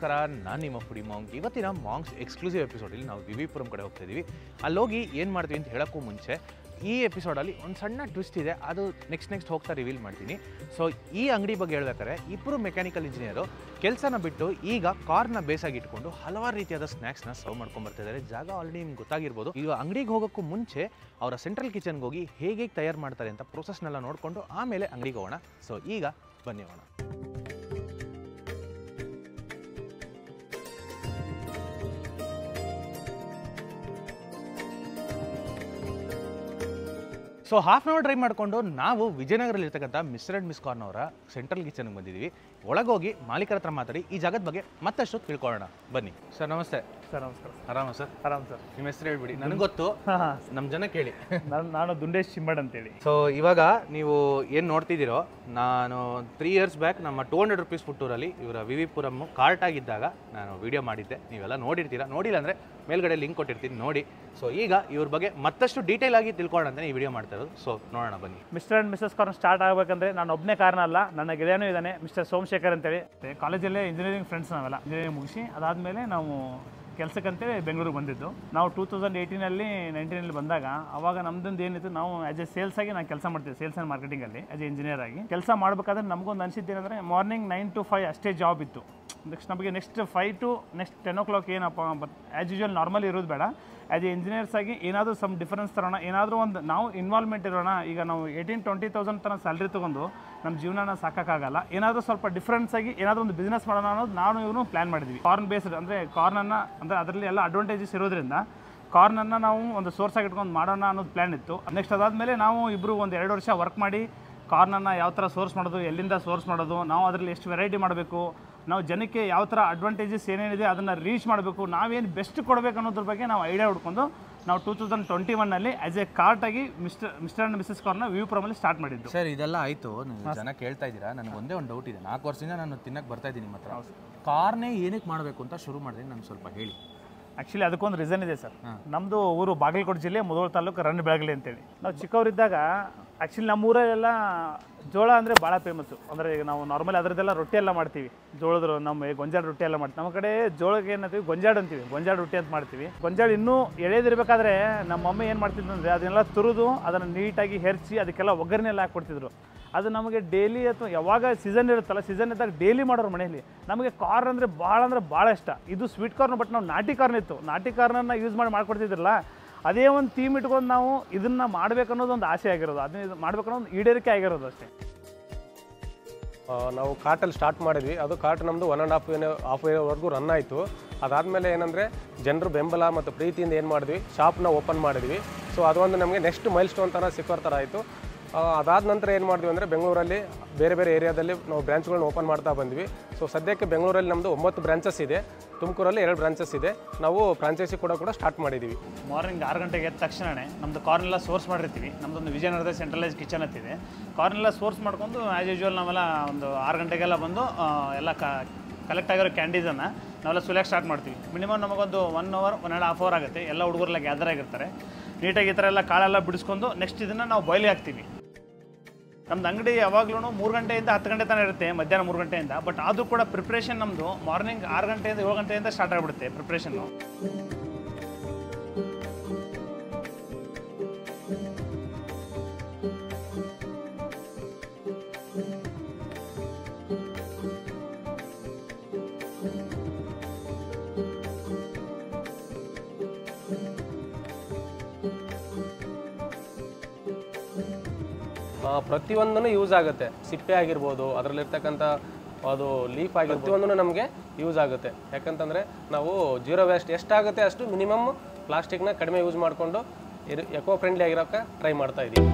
ನಮಸ್ಕಾರ, ನಾನು ನಿಮ್ಮ ಫುಡಿ ಮಾಂಗ್. ಇವತ್ತಿನ ಮಾಂಗ್ಸ್ ಎಕ್ಸ್ಕ್ಲೂಸಿವ್ ಎಪಿಸೋಡಲ್ಲಿ ನಾವು ವಿವಿಪುರಂ ಕಡೆ ಹೋಗ್ತಾ ಇದ್ದೀವಿ. ಅಲ್ಲೋಗಿ ಏನು ಮಾಡ್ತೀವಿ ಅಂತ ಹೇಳೋಕ್ಕೂ ಮುಂಚೆ ಈ ಎಪಿಸೋಡಲ್ಲಿ ಒಂದು ಸಣ್ಣ ಟ್ವಿಸ್ಟ್ ಇದೆ, ಅದು ನೆಕ್ಸ್ಟ್ ಹೋಗ್ತಾ ರಿವೀಲ್ ಮಾಡ್ತೀನಿ. ಸೊ ಈ ಅಂಗಡಿ ಬಗ್ಗೆ ಹೇಳ್ಬೇಕಾದ್ರೆ ಇಬ್ಬರು ಮೆಕ್ಯಾನಿಕಲ್ ಇಂಜಿನಿಯರು ಕೆಲಸನ ಬಿಟ್ಟು ಈಗ ಕಾರ್ನ ಬೇಸಾಗಿ ಇಟ್ಕೊಂಡು ಹಲವಾರು ರೀತಿಯಾದ ಸ್ನ್ಯಾಕ್ಸ್ನ ಸರ್ವ್ ಮಾಡ್ಕೊಂಡ್ಬರ್ತಿದ್ದಾರೆ. ಜಾಗ ಆಲ್ರೆಡಿ ನಿಮ್ಗೆ ಗೊತ್ತಾಗಿರ್ಬೋದು. ಈಗ ಅಂಗಡಿಗೆ ಹೋಗೋಕ್ಕೂ ಮುಂಚೆ ಅವರ ಸೆಂಟ್ರಲ್ ಕಿಚನ್ಗೆ ಹೋಗಿ ಹೇಗೆ ತಯಾರು ಮಾಡ್ತಾರೆ ಅಂತ ಪ್ರೊಸೆಸ್ನೆಲ್ಲ ನೋಡಿಕೊಂಡು ಆಮೇಲೆ ಅಂಗಡಿಗೆ ಹೋಗೋಣ. ಸೊ ಈಗ ಬನ್ನಿ ಹೋಗೋಣ. So half an hour drive ಮಾಡಿಕೊಂಡು ನಾವು ವಿಜಯನಗರಲ್ಲಿರ್ತಕ್ಕಂಥ ಮಿಸ್ಟರ್ ಆ್ಯಂಡ್ ಮಿಸ್ ಕಾರ್ನ್ ಅವರ ಸೆಂಟ್ರಲ್ ಕಿಚನ್ಗೆ ಬಂದಿದ್ದೀವಿ. ಒಳಗೋಗಿ ಮಾಲೀಕರ ಹತ್ರ ಮಾತಾಡಿ ಈ ಜಾಗದ ಬಗ್ಗೆ ಮತ್ತಷ್ಟು ತಿಳ್ಕೊಳ್ಳೋಣ. ಬನ್ನಿ ಸರ್. ನಮಸ್ತೆ ಸರ್. ನಮಸ್ಕಾರ. ಆರಾಮ ಸರ್? ಆರಾಮ್ ಸರ್. ನಿಮ್ಮ ಹೆಸರು ಹೇಳ್ಬಿಡಿ, ನನಗೆ ಗೊತ್ತು, ನಮ್ಮ ಜನ ಕೇಳಿ. ನಾನು ದುಂಡೇಶ್ ಚಿಂಬಡ್ ಅಂತೇಳಿ. ಸೊ ಇವಾಗ ನೀವು ಏನು ನೋಡ್ತಿದ್ದೀರೋ, ನಾನು 3 years ಬ್ಯಾಕ್ ನಮ್ಮ 200 rupees ಫುಡ್ ಟೂರಲ್ಲಿ ಇವರ ವಿವಿಪುರಂ ಕಾರ್ಟ್ ಆಗಿದ್ದಾಗ ನಾನು ವಿಡಿಯೋ ಮಾಡಿದ್ದೆ. ನೀವೆಲ್ಲ ನೋಡಿರ್ತೀರಾ, ನೋಡಿಲ್ಲ ಅಂದರೆ ಮೇಲ್ಗಡೆ ಲಿಂಕ್ ಕೊಟ್ಟಿರ್ತೀನಿ, ನೋಡಿ. ಸೊ ಈಗ ಇವ್ರ ಬಗ್ಗೆ ಮತ್ತಷ್ಟು ಡೀಟೇಲ್ ಆಗಿ ತಿಳ್ಕೊಳ್ಳೋಣ ಅಂತ ಈ ವಿಡಿಯೋ ಮಾಡ್ತಾ ಇರೋದು. ಸೊ ನೋಡೋಣ ಬನ್ನಿ. Mister and Mrs corn start ಆಗಬೇಕಂದ್ರೆ ನಾನು ಒಬ್ಬನೇ ಕಾರಣ ಅಲ್ಲ, ನನ್ನ ಗೆಳೆಯನೂ ಇದ್ದಾನೆ, ಮಿಸ್ಟರ್ ಸೋಮಶೇಖರ್ ಅಂತೇಳಿ. ಕಾಲೇಜಲ್ಲೇ ಇಂಜಿನಿಯರಿಂಗ್ ಫ್ರೆಂಡ್ಸ್ ನಾವೆಲ್ಲ. ಇಂಜಿನಿಯರಿಂಗ್ ಮುಗಿಸಿ ಅದಾದಮೇಲೆ ನಾವು ಕೆಲಸಕ್ಕಂತೇಳಿ ಬೆಂಗಳೂರಿಗೆ ಬಂದಿದ್ದು. ನಾವು 2018 19 ಬಂದಾಗ ಅವಾಗ ನಮ್ದೊಂದು ಏನಿತ್ತು, ನಾವು ಆ್ಯಸ್ ಎ ಸೇಲ್ಸ್ ಆಗಿ ನಾನು ಕೆಲಸ ಮಾಡ್ತೀವಿ, ಸೇಲ್ಸ್ ಆ್ಯಂಡ್ ಮಾರ್ಕೆಟಿಂಗಲ್ಲಿ ಆ್ಯಸ್ ಎ ಇಂಜಿನಿಯರ್ ಆಗಿ ಕೆಲಸ ಮಾಡಬೇಕಾದ್ರೆ ನಮಗೊಂದು ಅನಿಸಿದ್ದು ಏನಂದರೆ, ಮಾರ್ನಿಂಗ್ 9 to 5 ಅಷ್ಟೇ ಜಾಬ್ ಇತ್ತು. ನೆಕ್ಸ್ಟ್ 5 to 10 o'clock ಏನಪ್ಪ ಆ್ಯಸ್ ಯೂಶುವಲ್ ನಾರ್ಮಲ್ ಇರೋದು ಬೇಡ. ಆ್ಯಸ್ ಎ ಇಂಜಿನಿಯರ್ಸ್ ಆಗಿ ಏನಾದರೂ ಸಮ್ ಡಿಫರೆನ್ಸ್ ತರೋಣ, ಏನಾದರೂ ಒಂದು ನಾವು ಇನ್ವಾಲ್ವ್ಮೆಂಟ್ ಇರೋಣ. ಈಗ ನಾವು 18-20,000 ತನಕ ಸ್ಯಾಲ್ರಿ ತೊಗೊಂಡು ನಮ್ಮ ಜೀವನನ ಸಾಕೋಕ್ಕಾಗಲ್ಲ. ಏನಾದರೂ ಸ್ವಲ್ಪ ಡಿಫ್ರೆನ್ಸ್ ಆಗಿ ಏನಾದರೂ ಒಂದು ಬಿಸ್ನೆಸ್ ಮಾಡೋಣ ಅನ್ನೋದು ನಾನು ಇವನು ಪ್ಲ್ಯಾನ್ ಮಾಡಿದ್ವಿ. ಕಾರ್ನ್ ಬೇಸ್ಡ್ ಅಂದರೆ ಕಾರ್ನನ್ನು ಅಂದರೆ ಅದರಲ್ಲಿ ಎಲ್ಲ ಅಡ್ವಾಂಟೇಜಸ್ ಇರೋದ್ರಿಂದ ಕಾರ್ನನ್ನು ನಾವು ಒಂದು ಸೋರ್ಸ್ ಆಗಿ ಇಟ್ಕೊಂಡು ಮಾಡೋಣ ಅನ್ನೋದು ಪ್ಲ್ಯಾನ್ ಇತ್ತು. ನೆಕ್ಸ್ಟ್ ಅದಾದಮೇಲೆ ನಾವು ಇಬ್ಬರು ಒಂದು 2 ವರ್ಷ ವರ್ಕ್ ಮಾಡಿ ಕಾರ್ನನ್ನು ಯಾವ ಥರ ಸೋರ್ಸ್ ಮಾಡೋದು, ಎಲ್ಲಿಂದ ಸೋರ್ಸ್ ಮಾಡೋದು, ನಾವು ಅದರಲ್ಲಿ ಎಷ್ಟು ವೆರೈಟಿ ಮಾಡಬೇಕು, ನಾವು ಜನಕ್ಕೆ ಯಾವ ಥರ ಅಡ್ವಾಂಟೇಜಸ್ ಏನೇನಿದೆ ಅದನ್ನು ರೀಚ್ ಮಾಡಬೇಕು, ನಾವೇನು ಬೆಸ್ಟ್ ಕೊಡಬೇಕು ಅನ್ನೋದ್ರ ಬಗ್ಗೆ ನಾವು ಐಡಿಯಾ ಹುಡ್ಕೊಂಡು ನಾವು 2021 ಆ್ಯಸ್ ಎ ಕಾರ್ಟಾಗಿ ಮಿಸ್ಟರ್ ಆ್ಯಂಡ್ ಮಿಸಸ್ ಕಾರ್ನ ವಿವಿಪುರಮಲ್ಲಿ ಸ್ಟಾರ್ಟ್ ಮಾಡಿದ್ದು. ಸರ್ ಇದೆಲ್ಲ ಆಯಿತು, ನೀವು ಜನ ಕೇಳ್ತಾ ಇದ್ದೀರಾ. ನನಗೆ ಒಂದೇ ಒಂದು ಡೌಟ್ ಇದೆ. 4 ವರ್ಷದಿಂದ ನಾನು ತಿನ್ನಕ್ಕೆ ಬರ್ತಾ ಇದ್ದೀನಿ ನಿಮ್ಮ ಹತ್ರ. ಕಾರ್ನೇ ಏನಕ್ಕೆ ಮಾಡಬೇಕು ಅಂತ ಶುರು ಮಾಡಿದೆ, ನನಗೆ ಸ್ವಲ್ಪ ಹೇಳಿ. ಆ್ಯಕ್ಚುಲಿ ಅದಕ್ಕೊಂದು ರೀಸನ್ ಇದೆ ಸರ್. ನಮ್ಮದು ಊರು ಬಾಗಲಕೋಟೆ ಜಿಲ್ಲೆ ಮುಧೋಳ ತಾಲೂಕು ರನ್ನಬೆಳಗಲಿ ಅಂತೇಳಿ. ನಾವು ಚಿಕ್ಕವರಿದ್ದಾಗ ಆ್ಯಕ್ಚುಲಿ ನಮ್ಮ ಊರಲ್ಲೆಲ್ಲ ಜೋಳ ಅಂದರೆ ಭಾಳ ಫೇಮಸ್ಸು. ಅಂದರೆ ಈಗ ನಾವು ನಾರ್ಮಲಿ ಅದರದ್ದೆಲ್ಲ ರೊಟ್ಟಿ ಎಲ್ಲ ಮಾಡ್ತೀವಿ, ಜೋಳದ ನಮ್ಮ ಗೊಂಜಾಳ ರೊಟ್ಟಿ ಎಲ್ಲ ಮಾಡ್ತೀವಿ. ನಮ್ಮ ಕಡೆ ಜೋಳಕ್ಕೆ ಏನಂತೀವಿ, ಗೊಂಜಾಳ ಅಂತೀವಿ, ಗೊಂಜಾಳ ರೊಟ್ಟಿ ಅಂತ ಮಾಡ್ತೀವಿ. ಗೊಂಜಾಳ ಇನ್ನೂ ಎಳೆದಿರ್ಬೇಕಾದ್ರೆ ನಮ್ಮ ಮಮ್ಮಿ ಏನು ಮಾಡ್ತಿದ್ರು ಅಂದರೆ ಅದನ್ನೆಲ್ಲ ತುರಿದು ಅದನ್ನು ನೀಟಾಗಿ ಹೆರ್ಚಿ ಅದಕ್ಕೆಲ್ಲ ಒಗ್ಗರಣೆ ಎಲ್ಲ ಹಾಕ್ಕೊಡ್ತಿದ್ರು. ಅದು ನಮಗೆ ಡೈಲಿ ಅಥವಾ ಯಾವಾಗ ಸೀಸನ್ ಇರುತ್ತಲ್ಲ, ಸೀಸನ್ ಇದ್ದಾಗ ಡೈಲಿ ಮಾಡೋರು ಮನೆಯಲ್ಲಿ. ನಮಗೆ ಕಾರ್ನ್ ಅಂದರೆ ಭಾಳ ಇಷ್ಟ. ಇದು ಸ್ವೀಟ್ ಕಾರ್ನ್, ಬಟ್ ನಾವು ನಾಟಿ ಕಾರ್ನ್ ಇತ್ತು, ನಾಟಿ ಕಾರ್ನನ್ನು ಯೂಸ್ ಮಾಡ್ಕೊಡ್ತಿದ್ರಲ್ಲ, ಅದೇ ಒಂದು ಥೀಮ್ ಇಟ್ಕೊಂಡು ನಾವು ಇದನ್ನು ಮಾಡಬೇಕನ್ನೋದು ಒಂದು ಆಸೆ ಆಗಿರೋದು, ಅದನ್ನ ಮಾಡ್ಬೇಕನ್ನೋದು ಈಡೇರಿಕೆ ಆಗಿರೋದು ಅಷ್ಟೇ. ನಾವು ಕಾರ್ಟಲ್ಲಿ ಸ್ಟಾರ್ಟ್ ಮಾಡಿದ್ವಿ. ಅದು ಕಾರ್ಟ್ ನಮ್ಮದು 1.5 yearವರೆಗೂ ರನ್ ಆಯಿತು. ಅದಾದಮೇಲೆ ಏನಂದರೆ ಜನರು ಬೆಂಬಲ ಮತ್ತು ಪ್ರೀತಿಯಿಂದ ಏನು ಮಾಡಿದ್ವಿ, ಶಾಪ್ನ ಓಪನ್ ಮಾಡಿದ್ವಿ. ಸೊ ಅದೊಂದು ನಮಗೆ ನೆಕ್ಸ್ಟ್ ಮೈಲ್ ಸ್ಟೋನ್ ಥರ ಸಿಕ್ಕೋ ಥರ ಆಯಿತು. ಅದಾದ ನಂತರ ಏನು ಮಾಡಿದ್ವಿ ಅಂದರೆ, ಬೆಂಗಳೂರಲ್ಲಿ ಬೇರೆ ಏರಿಯಾದಲ್ಲಿ ನಾವು ಬ್ರಾಂಚ್ಗಳನ್ನ ಓಪನ್ ಮಾಡ್ತಾ ಬಂದ್ವಿ. ಸೊ ಸದ್ಯಕ್ಕೆ ಬೆಂಗಳೂರಲ್ಲಿ ನಮ್ಮದು 9 ಬ್ರಾಂಚಸ್ ಇದೆ, ತುಮಕೂರಲ್ಲಿ 2 ಬ್ರಾಂಚಸ್ ಇದೆ. ನಾವು ಫ್ರಾಂಚೈಸಿ ಕೂಡ ಸ್ಟಾರ್ಟ್ ಮಾಡಿದ್ದೀವಿ. ಮಾರ್ನಿಂಗ್ 6 ಗಂಟೆಗೆ ಎದ್ದ ತಕ್ಷಣವೇ ನಮ್ಮದು ಕಾರ್ನೆಲ್ಲ ಸೋರ್ಸ್ ಮಾಡಿರ್ತೀವಿ. ನಮ್ಮದೊಂದು ವಿಜಯನಗರದ ಸೆಂಟ್ರಲೈಸ್ ಕಿಚನ್ ಅಂತಿದೆ. ಕಾರ್ನೆಲ್ಲ ಸೋರ್ಸ್ ಮಾಡ್ಕೊಂಡು ಆ್ಯಸ್ ಯೂಶುವಲ್ ನಾವೆಲ್ಲ ಒಂದು 6 ಗಂಟೆಗೆಲ್ಲ ಬಂದು ಎಲ್ಲ ಕಲೆಕ್ಟ್ ಆಗಿರೋ ಕ್ಯಾಂಡೀಸನ್ನು ನಾವೆಲ್ಲ ಸುಲಿಯೋಕ್ಕೆ ಸ್ಟಾರ್ಟ್ ಮಾಡ್ತೀವಿ. ಮಿನಿಮಮ್ ನಮಗೊಂದು 1 hour 1.5 hour ಆಗುತ್ತೆ. ಎಲ್ಲ ಹುಡುಗರೆಲ್ಲ ಗ್ಯಾದರ್ ಆಗಿರ್ತಾರೆ. ನೀಟಾಗಿ ಈ ಥರ ಎಲ್ಲ ಕಾಳೆಲ್ಲ ಬಿಡಿಸ್ಕೊಂಡು ನೆಕ್ಸ್ಟ್ ಇದನ್ನು ನಾವು ಬಾಯ್ಲಿಗೆ ಹಾಕ್ತೀವಿ. ನಮ್ದು ಅಂಗಡಿ ಯಾವಾಗಲೂ 3 ಗಂಟೆಯಿಂದ 10 ಗಂಟೆ ತನಕ ಇರುತ್ತೆ, ಮಧ್ಯಾಹ್ನ 3 ಗಂಟೆಯಿಂದ. ಬಟ್ ಆದರೂ ಕೂಡ ಪ್ರಿಪ್ರೇಷನ್ ನಮ್ಮದು ಮಾರ್ನಿಂಗ್ 6 ಗಂಟೆಯಿಂದ 7 ಗಂಟೆಯಿಂದ ಸ್ಟಾರ್ಟ್ ಆಗಿಬಿಡುತ್ತೆ ಪ್ರಿಪ್ರೇಷನ್ನು. ಪ್ರತಿಯೊಂದೂ ಯೂಸ್ ಆಗುತ್ತೆ. ಸಿಪ್ಪೆ ಆಗಿರ್ಬೋದು, ಅದರಲ್ಲಿರ್ತಕ್ಕಂಥ ಅದು ಲೀಫ್ ಆಗಿರ್ಬೋದು, ಪ್ರತಿಯೊಂದೂ ನಮಗೆ ಯೂಸ್ ಆಗುತ್ತೆ. ಯಾಕಂತಂದರೆ ನಾವು ಜೀರೋ ವೇಸ್ಟ್ ಎಷ್ಟಾಗುತ್ತೆ ಅಷ್ಟು ಮಿನಿಮಮ್ ಪ್ಲಾಸ್ಟಿಕ್ನ ಕಡಿಮೆ ಯೂಸ್ ಮಾಡಿಕೊಂಡು ಎಕೋ ಫ್ರೆಂಡ್ಲಿ ಆಗಿರೋಕ್ಕೆ ಟ್ರೈ ಮಾಡ್ತಾ ಇದ್ದೀವಿ.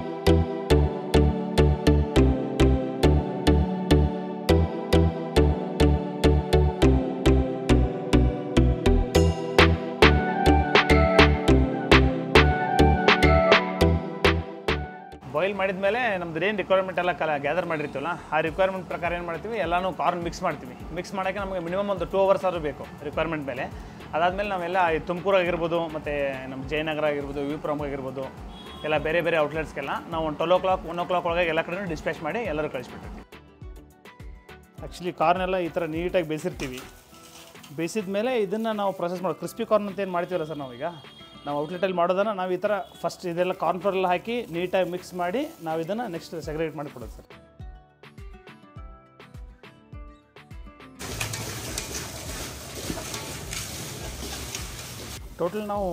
ಬಾಯ್ಲ್ ಮಾಡಿದ ಮೇಲೆ ನಮ್ದು ಏನು ರಿಕ್ವೈರ್ಮೆಂಟ್ ಎಲ್ಲ ಗ್ಯಾದರ್ ಮಾಡಿರ್ತೀವಲ್ಲ, ಆ ರಿಕ್ವೈರ್ಮೆಂಟ್ ಪ್ರಕಾರ ಏನು ಮಾಡ್ತೀವಿ, ಎಲ್ಲನೂ ಕಾರ್ನ್ ಮಿಕ್ಸ್ ಮಾಡ್ತೀವಿ. ಮಿಕ್ಸ್ ಮಾಡೋಕ್ಕೆ ನಮಗೆ ಮಿನಿಮಮ್ ಒಂದು 2 hours ಆದರೂ ಬೇಕು ರಿಕ್ವೈರ್ಮೆಂಟ್ ಮೇಲೆ. ಅದಾದಮೇಲೆ ನಾವೆಲ್ಲ ತುಮಕೂರು ಆಗಿರ್ಬೋದು, ಮತ್ತು ನಮ್ಮ ಜಯನಗರ ಆಗಿರ್ಬೋದು, ವಿವಿಪುರಂ ಆಗಿರ್ಬೋದು, ಎಲ್ಲ ಬೇರೆ ಔಟ್ಲೆಟ್ಸ್ಗೆಲ್ಲ ನಾವು ಒಂದು 12 o'clock 1 o'clock ಒಳಗೆ ಎಲ್ಲ ಕಡೆ ಡಿಸ್ಪ್ಯಾಚ್ ಮಾಡಿ ಎಲ್ಲರೂ ಕಳಿಸ್ಬಿಟ್ಟಿರ್ತೀವಿ. ಆ್ಯಕ್ಚುಲಿ ಕಾರ್ನೆಲ್ಲ ಈ ಥರ ನೀಟಾಗಿ ಬೇಯಿಸಿರ್ತೀವಿ. ಬೇಯಿಸಿದ ಮೇಲೆ ಇದನ್ನು ನಾವು ಪ್ರೊಸೆಸ್ ಮಾಡಿ ಕ್ರಿಸ್ಪಿ ಕಾರ್ನ್ ಅಂತ ಏನು ಮಾಡ್ತೀವಲ್ಲ ಸರ್ ನಾವೀಗ ನಾವು ಔಟ್ಲೆಟಲ್ಲಿ ಮಾಡೋದನ್ನು ನಾವು ಈ ಥರ ಫಸ್ಟ್ ಇದೆಲ್ಲ ಕಾರ್ನ್ಫ್ಲೋರ್ ಎಲ್ಲ ಹಾಕಿ ನೀಟಾಗಿ ಮಿಕ್ಸ್ ಮಾಡಿ ನಾವು ಇದನ್ನು ನೆಕ್ಸ್ಟ್ ಸೆಗ್ರೇಟ್ ಮಾಡಿ ಕೊಡೋದು ಸರ್. ಟೋಟಲ್ ನಾವು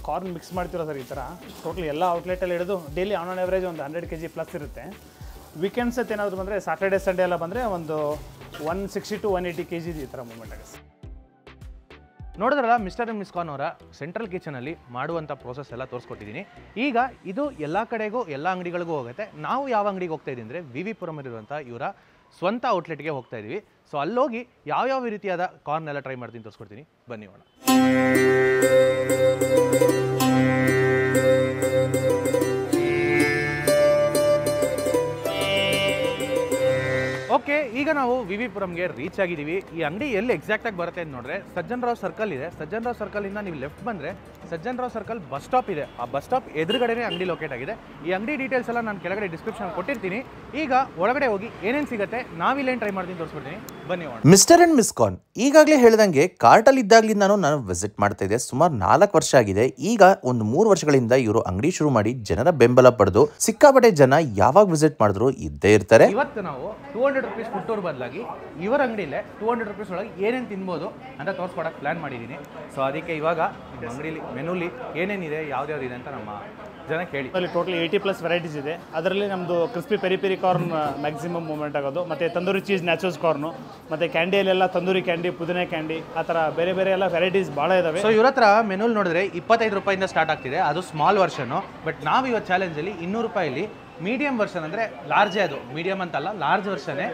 ಕಾರ್ನ್ ಮಿಕ್ಸ್ ಮಾಡ್ತೀರ ಸರ್ ಈ ಥರ ಟೋಟಲ್ ಎಲ್ಲ ಔಟ್ಲೆಟಲ್ಲಿ ಹಿಡಿದು ಡೈಲಿ ಆನ್ ಆ್ಯಾವ್ರೇಜ್ ಒಂದು 100 kg ಪ್ಲಸ್ ಇರುತ್ತೆ. ವೀಕೆಂಡ್ಸ್ ಅಂತ ಏನಾದರೂ ಬಂದರೆ ಸಾಟರ್ಡೆ ಸಂಡೇ ಎಲ್ಲ ಬಂದರೆ ಒಂದು 160 to 180 kg ಈ ಥರ ಮೂವ್ಮೆಂಟ್ ಆಗುತ್ತೆ. ನೋಡಿದ್ರಲ್ಲ ಮಿಸ್ಟರ್ ಆ್ಯಂಡ್ ಮಿಸ್ ಕಾರ್ನ್ ಅವರ ಸೆಂಟ್ರಲ್ ಕಿಚನಲ್ಲಿ ಮಾಡುವಂಥ ಪ್ರೋಸೆಸ್ ಎಲ್ಲ ತೋರಿಸ್ಕೊಟ್ಟಿದ್ದೀನಿ. ಈಗ ಇದು ಎಲ್ಲ ಕಡೆಗೂ ಎಲ್ಲ ಅಂಗಡಿಗಳಿಗೂ ಹೋಗುತ್ತೆ. ನಾವು ಯಾವ ಅಂಗಡಿಗೆ ಹೋಗ್ತಾ ಇದ್ದೀವಿ ಅಂದರೆ ವಿ ವಿ ಪುರಮಲ್ಲಿರುವಂಥ ಇವರ ಸ್ವಂತ ಔಟ್ಲೆಟ್ಗೆ ಹೋಗ್ತಾ ಇದ್ದೀವಿ. ಸೊ ಅಲ್ಲೋಗಿ ಯಾವ್ಯಾವ ರೀತಿಯಾದ ಕಾರ್ನ್ ಎಲ್ಲ ಟ್ರೈ ಮಾಡ್ತೀನಿ ತೋರಿಸ್ಕೊಡ್ತೀನಿ, ಬನ್ನಿ ಹೋಗೋಣ. ಓಕೆ, ಈಗ ನಾವು ವಿ ವಿ ಪುರಂಗೆ ರೀಚ್ ಆಗಿದ್ದೀವಿ. ಈ ಅಂಗಡಿ ಎಲ್ಲಿ ಎಕ್ಸಾಕ್ಟಾಗಿ ಬರುತ್ತೆ ಅಂತ ನೋಡಿದ್ರೆ ಸಜ್ಜನ್ ರಾವ್ ಸರ್ಕಲ್ ಇದೆ. ಸಜ್ಜನ್ ರಾವ್ ಸರ್ಕಲಿಂದ ನೀವು ಲೆಫ್ಟ್ ಬಂದರೆ Sajjan Rao circle bus stop ಇದೆ. ಆ ಬಸ್ ಸ್ಟಾಪ್ ಎದುರುಗಡೆನೇ ಅಂಗಡಿ ಲೊಕೇಟ್ ಆಗಿದೆ. ಈ ಅಂಗಡಿ ಡೀಟೇಲ್ಸ್ ಎಲ್ಲ ನಾನು ಕೆಳಗಡೆ ಡಿಸ್ಕ್ರಿಪ್ಷನ್ ಕೊಟ್ಟಿರ್ತೀನಿ. ಈಗ ಒಳಗಡೆ ಹೋಗಿ ಏನೇನು ಸಿಗುತ್ತೆ ನಾವಿಲ್ಲೇನು ಟ್ರೈ ಮಾಡ್ತೀನಿ ತೋರಿಸ್ಬಿಡ್ತೀನಿ, ಬನ್ನಿ ಹೋಗೋಣ. ಮಿಸ್ಟರ್ ಅಂಡ್ ಮಿಸ್ ಕಾರ್ನ್ ಈಗಾಗಲೇ ಹೇಳ್ದಂಗೆ ಕಾರ್ಟಲ್ಲಿ ಇದ್ದಾಗಲಿಂದ ನಾನು ವಿಸಿಟ್ ಮಾಡ್ತಾ ಇದ್ದೆ. ಸುಮಾರು 4 ವರ್ಷ ಆಗಿದೆ. ಈಗ ಒಂದು 3 ವರ್ಷಗಳಿಂದ ಇವರು ಅಂಗಡಿ ಶುರು ಮಾಡಿ ಜನರ ಬೆಂಬಲ ಪಡೆದು ಸಿಕ್ಕಾಪಟ್ಟೆ ಜನ ಯಾವಾಗ ವಿಸಿಟ್ ಮಾಡಿದ್ರು ಇದ್ದೇ ಇರ್ತಾರೆ. ಇವತ್ತು ನಾವು 200 rupees ಫುಡ್ ಟೂರ್ ಬದಲಾಗಿ ಇವರ ಅಂಗಡಿಯಲ್ಲೇ 200 rupees ಒಳಗೆ ಏನೇನು ತಿನ್ಬೋದು ಅಂತ ತೋರಿಸ್ಕೊಡಕ್ಕೆ ಪ್ಲಾನ್ ಮಾಡಿದ್ದೀನಿ. ಸೊ ಅದಕ್ಕೆ ಇವಾಗ ನಿಮ್ಮ ಅಂಗಡಿಲಿ ಮೆನುಲಿ ಏನೇನಿದೆ ಯಾವ್ದ್ಯಾವ್ದು ಇದೆ ಅಂತ ನಮ್ಮ ಜನ ಕೇಳಿ. ಅಲ್ಲಿ ಟೋಟಲ್ 80+ ವೆರೈಟೀಸ್ ಇದೆ. ಅದರಲ್ಲಿ ನಮ್ಮದು crispy peri peri corn maximum movement ಆಗೋದು, ಮತ್ತು ತಂದೂರಿ ಚೀಸ್ ನ್ಯಾಚುರಲ್ಸ್ ಕಾರ್ನು, ಮತ್ತು ಕ್ಯಾಂಡಿಯಲ್ಲೆಲ್ಲ ತಂದೂರಿ ಕ್ಯಾಂಡಿ, ಪುದೀನ ಕ್ಯಾಂಡಿ, ಆ ಥರ ಬೇರೆ ಬೇರೆ ಎಲ್ಲ ವೆರೈಟೀಸ್ ಭಾಳ ಇದಾವೆ. ಸೊ ಇವ್ರ ಹತ್ರ ಮೆನುಲ್ ನೋಡಿದ್ರೆ 25 ರೂಪಾಯಿಂದ ಸ್ಟಾರ್ಟ್ ಆಗ್ತಿದೆ, ಅದು ಸ್ಮಾಲ್ ವರ್ಷನು. ಬಟ್ ನಾವು ಇವತ್ತು ಚಾಲೆಂಜಲ್ಲಿ 200 ರೂಪಾಯಿಲಿ ಮೀಡಿಯಂ ವರ್ಷನ್ ಅಂದರೆ ಲಾರ್ಜೇ, ಅದು ಮೀಡಿಯಂ ಅಂತಲ್ಲ ಲಾರ್ಜ್ ವರ್ಷನೇ.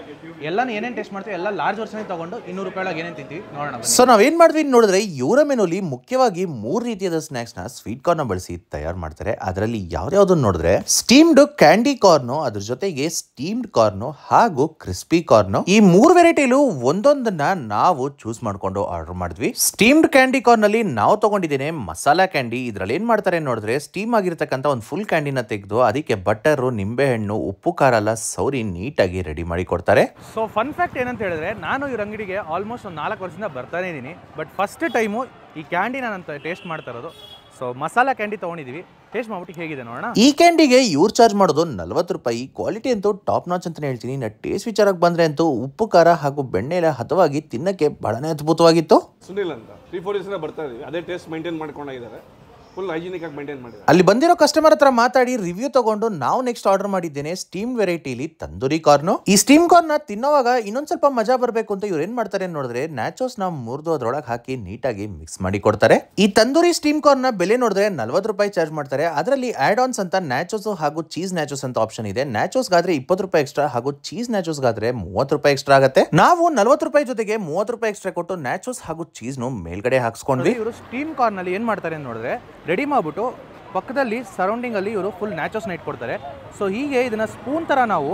ಎಲ್ಲನೂ ಏನೇನು ಟೇಸ್ಟ್ ಮಾಡ್ತೀವಿ ಎಲ್ಲ ಲಾರ್ಜ್ ವರ್ಷನೇ ತೊಗೊಂಡು 200 ರೂಪಾಯಿ ಒಳಗೆ ಏನೇನು ತಿಂತೀವಿ ನೋಡೋಣ. ಸೊ ನಾವೇನ್ ಮಾಡ್ತೀವಿ ನೋಡಿದ್ರೆ ಇವರ ಮೆನುಲಿ ಮುಖ್ಯವಾಗಿ 3 ರೀತಿಯಾದ ಸ್ನಾಕ್ಸ್ನ ಸ್ವೀಟ್ ಕಾರ್ನ್ ಬಳಸಿ ತಯಾರು ಮಾಡ್ತಾರೆ. ಅದರಲ್ಲಿ ಯಾವ್ದಾವ್ದನ್ನು ನೋಡಿದ್ರೆ ಸ್ಟೀಮ್ಡ್ ಕ್ಯಾಂಡಿ ಕಾರ್ನು, ಅದ್ರ ಜೊತೆಗೆ ಸ್ಟೀಮ್ಡ್ ಕಾರ್ನು ಹಾಗೂ ಕ್ರಿಸ್ಪಿ ಕಾರ್ನು. ಈ 3 ವೆರೈಟಿಲು ಒಂದೊಂದನ್ನ ನಾವು ಚೂಸ್ ಮಾಡ್ಕೊಂಡು ಆರ್ಡರ್ ಮಾಡಿದ್ವಿ. ಸ್ಟೀಮ್ಡ್ ಕ್ಯಾಂಡಿ ಕಾರ್ನ್ ಅಲ್ಲಿ ನಾವು ತಗೊಂಡಿದ್ದೇನೆ ಮಸಾಲಾ ಕ್ಯಾಂಡಿ. ಇದ್ರಲ್ಲಿ ಏನ್ ಮಾಡ್ತಾರೆ ನೋಡಿದ್ರೆ ಸ್ಟೀಮ್ ಆಗಿರ್ತಕ್ಕಂಥ ಒಂದು ಫುಲ್ ಕ್ಯಾಂಡಿನ ತೆಗೆದು ಅದಕ್ಕೆ ಬಟರ್, ನಿಂಬೆಹಣ್ಣು, ಉಪ್ಪು, ಖಾರ ಎಲ್ಲ ಸೌರಿ ನೀಟಾಗಿ ರೆಡಿ ಮಾಡಿ ಕೊಡ್ತಾರೆ. ಸೊ ಫನ್ ಫ್ಯಾಕ್ಟ್ ಏನಂತ ಹೇಳಿದ್ರೆ ನಾನು ಇವ್ರ ಅಂಗಡಿಗೆ ಆಲ್ಮೋಸ್ಟ್ ಒಂದು 4 ವರ್ಷದಿಂದ ಬರ್ತಾನೆ ಇದ್ದೀನಿ. ಬಟ್ ಫಸ್ಟ್ ಟೈಮು ಈ ಕ್ಯಾಂಡಿನ ನಾನು ಟೇಸ್ಟ್ ಮಾಡ್ತಾ ಇರೋದು. ಸೊ ಮಸಾಲಾ ಕ್ಯಾಂಡಿ ತೊಗೊಂಡಿದ್ದೀವಿ, ಟೇಸ್ಟ್ ಮಾಡ್ಬಿಟ್ಟು ಹೇಗಿದೆ ನೋಡೋಣ. ಈ ಕ್ಯಾಂಡಿಗೆ ಇವ್ರು ಚಾರ್ಜ್ ಮಾಡೋದು 40 ರೂಪಾಯಿ. ಕ್ವಾಲಿಟಿ ಅಂತೂ ಟಾಪ್ ನಾಚ್ ಅಂತಾನೆ ಹೇಳ್ತೀನಿ. ಟೇಸ್ಟ್ ವಿಚಾರಕ್ಕೆ ಬಂದ್ರೆ ಅಂತೂ ಉಪ್ಪು, ಖಾರ ಹಾಗೂ ಬೆಣ್ಣೆ ಎಲ್ಲ ಹದವಾಗಿ ತಿನ್ನಕ್ಕೆ ಬಹಳನೇ ಅದ್ಭುತವಾಗಿತ್ತು. ಸುನಿಲ್ ಅಂತ 3-4 ದಿವಸ ಬರ್ತಾ ಇದೀವಿ, ಅದೇ ಟೇಸ್ಟ್ ಮೇಂಟೈನ್ ಮಾಡ್ಕೊಂಡಿದ್ದಾರೆ. ಫುಲ್ ಹೈಜಿನಿಕ್ ಆಗಿ ಮೇಂಟೈನ್ ಮಾಡಿದ್ದಾರೆ. ಅಲ್ಲಿ ಬಂದಿರೋ ಕಸ್ಟಮರ್ ಹತ್ರ ಮಾತಾಡಿ ರಿವ್ಯೂ ತಗೊಂಡು ನಾವು ನೆಕ್ಸ್ಟ್ ಆರ್ಡರ್ ಮಾಡಿದ್ದೇನೆ ಸ್ಟೀಮ್ ವೆರೈಟಿಲಿ ತಂದೂರಿ ಕಾರ್ನು. ಈ ಸ್ಟೀಮ್ ಕಾರ್ನ್ ತಿನ್ನೋವಾಗ ಇನ್ನೊಂದ್ ಸ್ವಲ್ಪ ಮಜಾ ಬರಬೇಕು ಅಂತ ಇವ್ರು ಏನ್ ಮಾಡ್ತಾರೆ ನೋಡಿದ್ರೆ ನ್ಯಾಚೋಸ್ ನ ಮುರಿದು ಅದ್ರೊಳಗೆ ಹಾಕಿ ನೀಟಾಗಿ ಮಿಕ್ಸ್ ಮಾಡಿ ಕೊಡ್ತಾರೆ. ಈ ತಂದೂರಿ ಸ್ಟೀಮ್ ಕಾರ್ನ್ ನ ಬೆಲೆ ನೋಡಿದ್ರೆ 40 ರೂಪಾಯಿ ಚಾರ್ಜ್ ಮಾಡ್ತಾರೆ. ಅದರಲ್ಲಿ ಆಡ್ ಆನ್ಸ್ ಅಂತ ನ್ಯಾಚೋಸ್ ಹಾಗೂ ಚೀಸ್ ನ್ಯಾಚೋಸ್ ಅಂತ ಆಪ್ಷನ್ ಇದೆ. ನ್ಯಾಚೋಸ್ ಗಾದ್ರೆ 20 ರೂಪಾಯಿ ಎಕ್ಸ್ಟ್ರಾ ಹಾಗೂ ಚೀಸ್ ನ್ಯಾಚೋಸ್ ಗಾದ್ರೆ 30 ರೂಪಾಯಿ ಎಕ್ಸ್ಟ್ರಾ ಆಗುತ್ತೆ. ನಾವು 40 ರೂಪಾಯಿ ಜೊತೆಗೆ 30 ರೂಪಾಯಿ ಎಕ್ಸ್ಟ್ರಾ ಕೊಟ್ಟು ನ್ಯಾಚೋಸ್ ಹಾಗೂ ಚೀಸ್ ನು ಮೇಲ್ಗಡೆ ಹಾಕ್ಸ್ಕೊಂಡ್ವಿ. ಇವರು ಸ್ಟೀಮ್ ಕಾರ್ನ್ ಅಲ್ಲಿ ಏನ್ ಮಾಡ್ತಾರೆ ನೋಡಿದ್ರೆ ರೆಡಿ ಮಾಡ್ಬಿಟ್ಟು ಪಕ್ಕದಲ್ಲಿ ಸರೌಂಡಿಂಗ್ ಅಲ್ಲಿ ಇವರು ಫುಲ್ ನ್ಯಾಚೋಸ್ನ ಇಟ್ಕೊಡ್ತಾರೆ. ಸೊ ಹೀಗೆ ಇದನ್ನ ಸ್ಪೂನ್ ತರ ನಾವು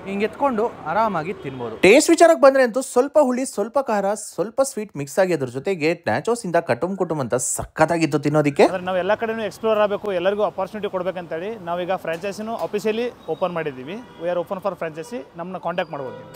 ಹಿಂಗೆ ಎತ್ಕೊಂಡು ಆರಾಮಾಗಿ ತಿನ್ಬೋದು. ಟೇಸ್ಟ್ ವಿಚಾರಕ್ಕೆ ಬಂದ್ರೆ ಅಂತೂ ಸ್ವಲ್ಪ ಹುಳಿ, ಸ್ವಲ್ಪ ಖಾರ, ಸ್ವಲ್ಪ ಸ್ವೀಟ್ ಮಿಕ್ಸ್ ಆಗಿ ಅದ್ರ ಜೊತೆಗೆ ನ್ಯಾಚೋಸ್ ಇಂದ ಕುಟುಂಬ ಅಂತ ಸಖತ್ತಾಗಿತ್ತು ತಿನ್ನೋದಕ್ಕೆ. ನಾವು ಎಲ್ಲ ಕಡೆನೂ ಎಕ್ಸ್ಪ್ಲೋರ್ ಆಗಬೇಕು, ಎಲ್ಲರಿಗೂ ಅಪಾರ್ಚುನಿಟಿ ಕೊಡ್ಬೇಕಂತೇಳಿ ನಾವೀಗ ಫ್ರಾಂಚೈಸಿನೂ ಆಫೀಸಿಯಲಿ ಓಪನ್ ಮಾಡಿದ್ದೀವಿ. We are open for franchise, ನಮ್ಮನ್ನ ಕಾಂಟ್ಯಾಕ್ಟ್ ಮಾಡ್ಬೋದು ನೀವು.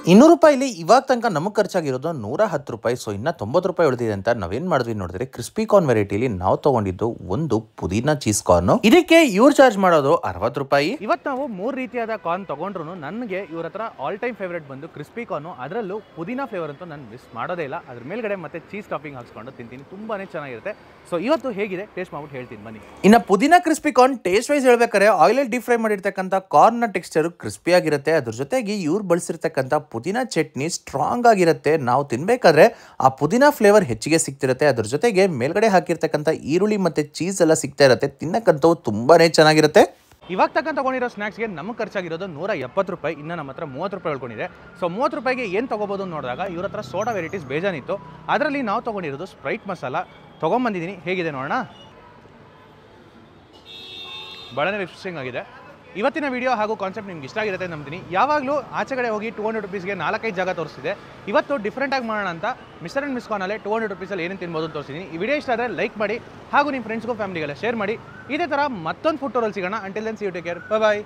$200 ರೂಪಾಯಿಲಿ ಇವಾಗ ತನಕ ನಮಗೆ ಖರ್ಚಾಗಿರೋದು 110 ರೂಪಾಯಿ. ಸೊ ಇನ್ನ 90 ರೂಪಾಯಿ ಉಳಿದಿದೆ ಅಂತ ನಾವೇನ್ ಮಾಡಿದ್ವಿ ನೋಡಿದ್ರೆ ಕ್ರಿಸ್ಪಿ ಕಾರ್ನ್ ವೆರೈಟಿಲಿ ನಾವು ತಗೊಂಡಿದ್ದು ಒಂದು ಪುದೀನಾ ಚೀಸ್ ಕಾರ್ನ್. ಇದಕ್ಕೆ ಇವ್ರು ಚಾರ್ಜ್ ಮಾಡೋದು 60 ರೂಪಾಯಿ. ಇವತ್ತು ನಾವು 3 ರೀತಿಯಾದ ಕಾರ್ನ್ ತಗೊಂಡ್ರು ನನಗೆ ಇವ್ರ ಹತ್ರ ಆಲ್ ಟೈಮ್ ಫೇವರೇಟ್ ಬಂದು ಕ್ರಿಸ್ಪಿ ಕಾರ್ನು. ಅದರಲ್ಲೂ ಪುದೀನಾ ಫ್ಲೇವರ್ ಅಂತೂ ನಾನು ಮಿಸ್ ಮಾಡೋದೇ ಇಲ್ಲ. ಅದ್ರ ಮೇಲ್ಗಡೆ ಮತ್ತೆ ಚೀಸ್ ಟಾಪಿಂಗ್ ಹಾಕ್ಸ್ಕೊಂಡು ತಿಂತೀನಿ, ತುಂಬಾನೇ ಚೆನ್ನಾಗಿರುತ್ತೆ. ಸೊ ಇವತ್ತು ಹೇಗಿದೆ ಟೇಸ್ಟ್ ಮಾಡ್ಬಿಟ್ಟು ಹೇಳ್ತೀನಿ ಬನ್ನಿ. ಇನ್ನ ಪುದೀನಾ ಕ್ರಿಸ್ಪಿ ಕಾರ್ನ್ ಟೇಸ್ಟ್ ವೈಸ್ ಹೇಳ್ಬೇಕಾದ್ರೆ ಆಯಿಲ್ ಡೀಪ್ ಫ್ರೈ ಮಾಡಿರ್ತಕ್ಕಂಥ ಕಾರ್ನ್ ನ ಟೆಕ್ಸ್ಚರ್ ಕ್ರಿಸ್ಪಿ ಆಗಿರುತ್ತೆ. ಅದ್ರ ಜೊತೆಗೆ ಇವ್ರು ಬಳಸಿರ್ತಕ್ಕಂಥ ಪುದೀನಾ ಚಟ್ನಿ ಸ್ಟ್ರಾಂಗ್ ಆಗಿರುತ್ತೆ. ನಾವು ತಿನ್ಬೇಕಾದ್ರೆ ಆ ಪುದೀನಾ ಫ್ಲೇವರ್ ಹೆಚ್ಚಿಗೆ ಸಿಗ್ತಿರುತ್ತೆ. ಅದ್ರ ಜೊತೆಗೆ ಮೇಲ್ಗಡೆ ಹಾಕಿರ್ತಕ್ಕಂಥ ಈರುಳ್ಳಿ ಮತ್ತೆ ಚೀಸ್ ಎಲ್ಲ ಸಿಗ್ತಾ ಇರುತ್ತೆ. ತಿನ್ನಕ್ಕಂತೂ ತುಂಬಾನೇ ಚೆನ್ನಾಗಿರುತ್ತೆ. ಇವಾಗ ತಕ್ಕ ತಗೊಂಡಿರೋ ಸ್ನಾಕ್ಸ್ಗೆ ನಮಗೆ ಖರ್ಚಾಗಿರೋದು 170 ರೂಪಾಯಿ. ಇನ್ನು ನಮ್ಮ ಹತ್ರ 30 ರೂಪಾಯಿ ಉಳ್ಕೊಂಡಿದೆ. ಸೊ 30 ರೂಪಾಯಿಗೆ ಏನು ತೊಗೋಬೋದು ನೋಡಿದಾಗ ಇವ್ರ ಹತ್ರ ಸೋಡಾ ವೆರೈಟೀಸ್ ಬೇಜಾನಿತ್ತು. ಅದರಲ್ಲಿ ನಾವು ತೊಗೊಂಡಿರೋದು ಸ್ಪ್ರೈಟ್ ಮಸಾಲ ತೊಗೊಂಬಂದಿದ್ದೀನಿ. ಹೇಗಿದೆ ನೋಡೋಣ. ಭಾಳನೇ ರಿಫ್ರೆಶಿಂಗ್ ಆಗಿದೆ. ಇವತ್ತಿನ ವಿಡಿಯೋ ಹಾಗೂ ಕಾನ್ಸೆಪ್ಟ್ ನಿಮ್ಗೆ ಇಷ್ಟ ಆಗಿರುತ್ತೆ ನಂಬ್ತೀನಿ. ಯಾವಾಗಲೂ ಆಚೆ ಕಡೆ ಹೋಗಿ 200 ರುಪೀಸ್ಗೆ 4-5 ಜಾಗ ತೋರಿಸಿದೆ. ಇವತ್ತು ಡಿಫ್ರೆಂಟಾಗಿ ಮಾಡೋಣ ಅಂತ ಮಿಸ್ಟರ್ ಆ್ಯಂಡ್ ಮಿಸ್ ಕಾರ್ನಲ್ಲಿ 200 ರುಪೀಸಲ್ಲಿ ಏನೇನು ತಿನ್ಬೋದು ಅಂತ ತೋರಿಸಿದ್ದೀನಿ. ಈ ವಿಡಿಯೋ ಇಷ್ಟ ಆದರೆ ಲೈಕ್ ಮಾಡಿ ಹಾಗೂ ನಿಮ್ಮ ಫ್ರೆಂಡ್ಸ್ಗೂ ಫ್ಯಾಮಿಲಿಗೆಲ್ಲ ಶೇರ್ ಮಾಡಿ. ಇದೇ ಥರ ಮತ್ತೊಂದು ಫುಡ್ ಟೂರಲ್ಲಿ ಸಿಗೋಣ. Until then see you, take care, bye.